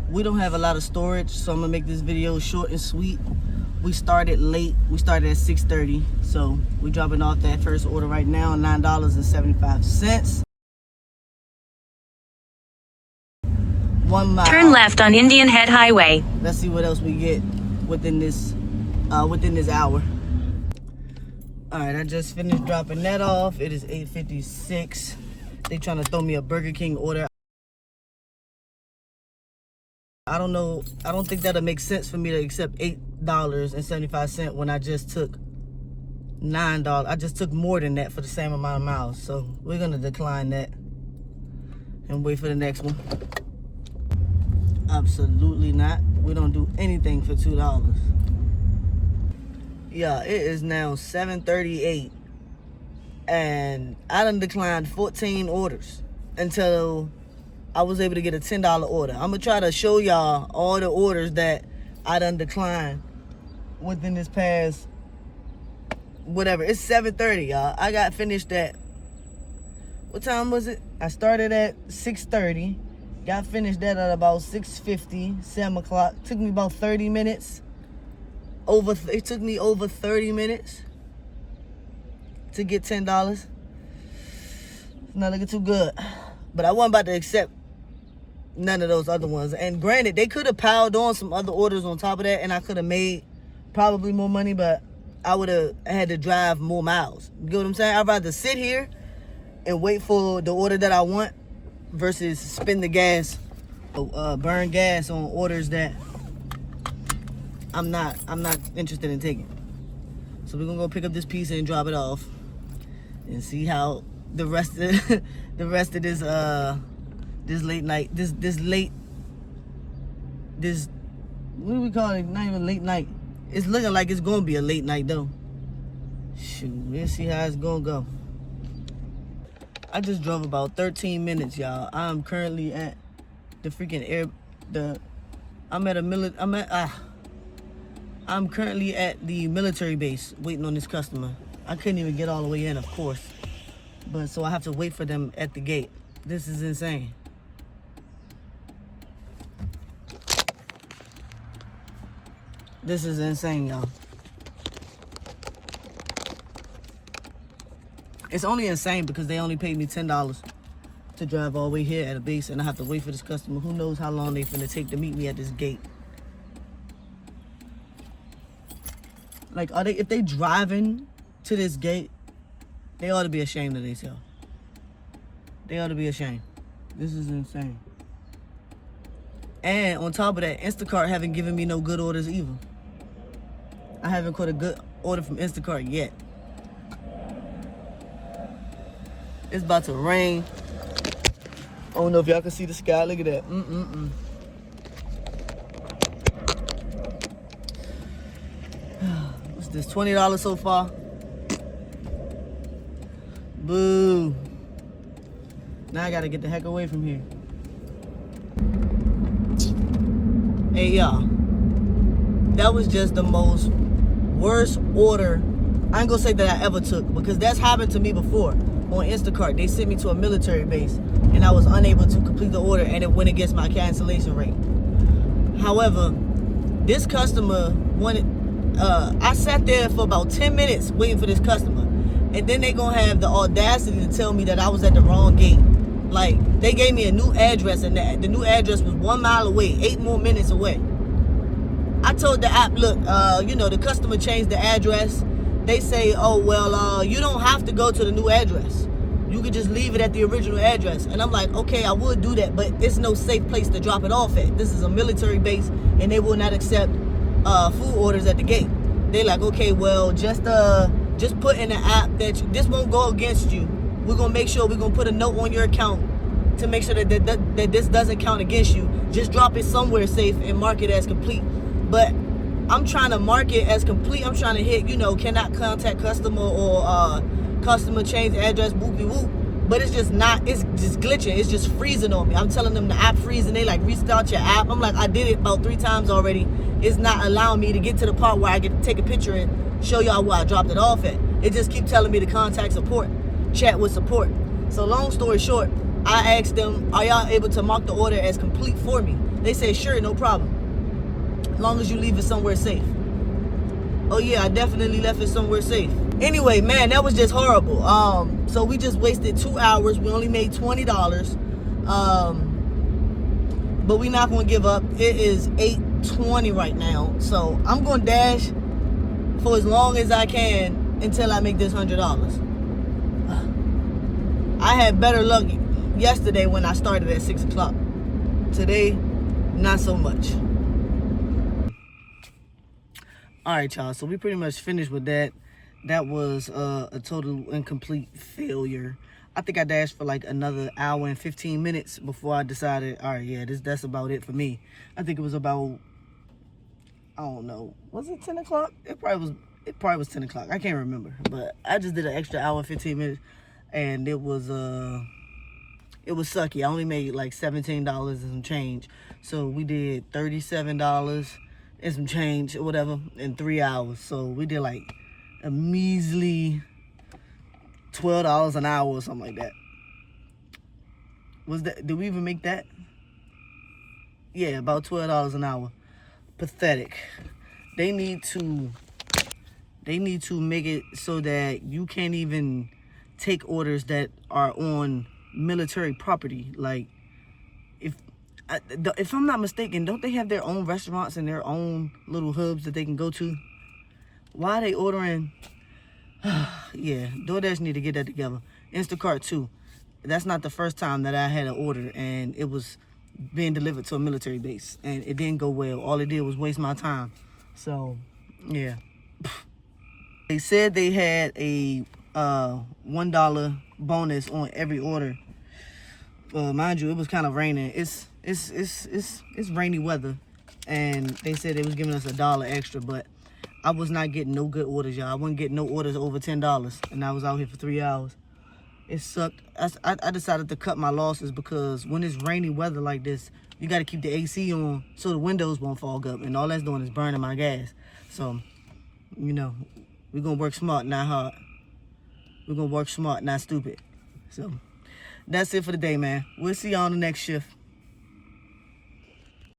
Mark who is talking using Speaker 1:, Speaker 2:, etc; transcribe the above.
Speaker 1: We don't have a lot of storage, so I'm gonna make this video short and sweet. We started late. We started at 6:30, so we're dropping off that first order right now, $9.75. 1 mile.
Speaker 2: Turn left on Indian Head Highway.
Speaker 1: Let's see what else we get within this hour. All right, I just finished dropping that off. It is 8:56. They trying to throw me a Burger King order. I don't know. I don't think that'll make sense for me to accept $8.75 when I just took $9. I just took more than that for the same amount of miles. So we're gonna decline that and wait for the next one. Absolutely not. We don't do anything for $2. Yeah, it is now 7:38, and I done declined 14 orders until I was able to get a $10 order. I'm gonna try to show y'all all the orders that I done declined within this past whatever. It's 7:30, y'all. I got finished at, what time was it? I started at 6:30. Got finished that at about 6:50, 7 o'clock. Took me about 30 minutes. It took me over 30 minutes to get $10. It's not looking too good. But I wasn't about to accept none of those other ones. And granted, they could have piled on some other orders on top of that, and I could have made probably more money, but I would have had to drive more miles. You get what I'm saying? I'd rather sit here and wait for the order that I want versus spend the gas, burn gas on orders that I'm not interested in taking. So we're gonna go pick up this pizza and drop it off and see how the rest of this late night, this what do we call it? Not even late night. It's looking like it's gonna be a late night though. Shoot, we'll see how it's gonna go. I just drove about 13 minutes, y'all. I'm currently at the freaking I'm currently at the military base waiting on this customer. I couldn't even get all the way in, of course. But so I have to wait for them at the gate. This is insane. This is insane, y'all. It's only insane because they only paid me $10 to drive all the way here at a base, and I have to wait for this customer. Who knows how long they finna take to meet me at this gate. Like, if they driving to this gate, they ought to be ashamed of themselves. They ought to be ashamed. This is insane. And on top of that, Instacart haven't given me no good orders either. I haven't caught a good order from Instacart yet. It's about to rain. I don't know if y'all can see the sky. Look at that. What's this? $20 so far? Boo. Now I gotta get the heck away from here. Hey, y'all. That was just the most worst order, I ain't gonna say that I ever took, because that's happened to me before. On Instacart, they sent me to a military base and I was unable to complete the order, and it went against my cancellation rate. However, this customer wanted, I sat there for about 10 minutes waiting for this customer, and then they gonna have the audacity to tell me that I was at the wrong gate. Like, they gave me a new address, and the new address was 1 mile away, 8 more minutes away. I told the app, look, the customer changed the address. They say, oh, well, you don't have to go to the new address. You could just leave it at the original address. And I'm like, okay, I would do that, but it's no safe place to drop it off at. This is a military base, and they will not accept food orders at the gate. They like, okay, well, just put in the app that this won't go against you. We're going to make sure we're going to put a note on your account to make sure that this doesn't count against you. Just drop it somewhere safe and mark it as complete. But I'm trying to mark it as complete. I'm trying to hit, cannot contact customer or customer change address, whoop-de-whoop. But it's just not, it's just glitching. It's just freezing on me. I'm telling them the app freezing. They like, restart your app. I'm like, I did it about 3 times already. It's not allowing me to get to the part where I get to take a picture and show y'all where I dropped it off at. It just keeps telling me to contact support, chat with support. So long story short, I asked them, are y'all able to mark the order as complete for me? They say, sure, no problem. As long as you leave it somewhere safe. Oh yeah, I definitely left it somewhere safe. Anyway, man, that was just horrible. So we just wasted 2 hours. We only made $20. But we not gonna give up. It is 8:20 right now. So I'm gonna dash for as long as I can until I make this $100. I had better luck yesterday when I started at 6 o'clock. Today, not so much. All right, y'all. So we pretty much finished with that. That was a total incomplete failure. I think I dashed for like another hour and 15 minutes before I decided, all right, yeah, that's about it for me. I think it was about, I don't know, was it 10 o'clock? It probably was 10 o'clock. I can't remember. But I just did an extra hour and 15 minutes, and it was sucky. I only made like $17 and some change. So we did $37 and some change or whatever in 3 hours. So we did like a measly $12 an hour or something like that. Did we even make that? Yeah, about $12 an hour. Pathetic. They need to make it so that you can't even take orders that are on military property. Like, if I'm not mistaken, don't they have their own restaurants and their own little hubs that they can go to? Why are they ordering? Yeah, DoorDash need to get that together. Instacart too. That's not the first time that I had an order and it was being delivered to a military base and it didn't go well. All it did was waste my time. So, yeah. They said they had a $1 bonus on every order. Mind you, it was kind of raining. It's rainy weather, and they said they was giving us $1 extra, but I was not getting no good orders, y'all. I wasn't getting no orders over $10, and I was out here for 3 hours. It sucked. I decided to cut my losses because when it's rainy weather like this, you got to keep the AC on so the windows won't fog up, and all that's doing is burning my gas. So, you know, we're going to work smart, not hard. We're going to work smart, not stupid. So, that's it for the day, man. We'll see y'all on the next shift.